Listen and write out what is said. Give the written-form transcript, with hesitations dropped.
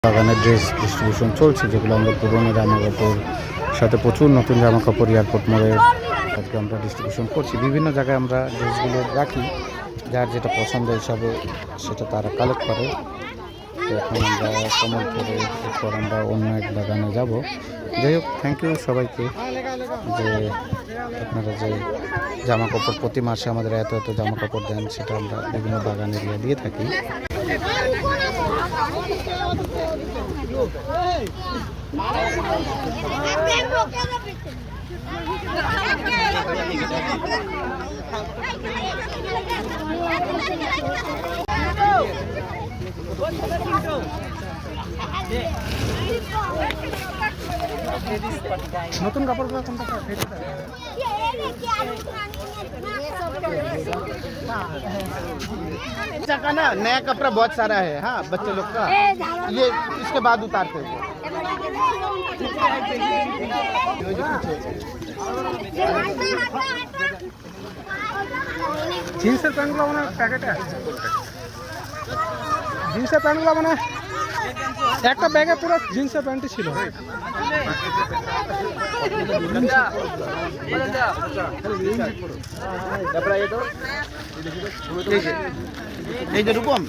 বাগানের dress distribution চলছে, যেগুলো আমরা পুরোনো জামা কাপড় সাথে প্রচুর নতুন জামা কাপড় এয়ারপোর্ট মোড়ে আজকে আমরা ডিস্ট্রিবিউশন করছি। বিভিন্ন জায়গায় আমরা ড্রেসগুলো রাখি, যার যেটা পছন্দ হিসাবে সেটা তারা কালেক্ট করে। তো এখন আমরা কমলপুরে, এরপর আমরা অন্য এক বাগানে যাব। যাই হোক, থ্যাংক ইউ সবাইকে যে আপনারা যে জামা কাপড় প্রতি মাসে আমাদের এত এত জামা কাপড় দেন, সেটা আমরা বিভিন্ন বাগান এরিয়া দিয়ে থাকি। নতুন কাপড়গুলো কোনটা का ना नया कपड़ा बहुत सारा है। हाँ, बच्चे लोग का ये इसके बाद उतारते हैं। জিন্সের প্যান্টগুলো মানে প্যাকেটে আসছে। জিন্সের প্যান্টগুলো মানে একটা ব্যাগে পুরো জিন্সের প্যান্টই ছিল। এই যে রূপম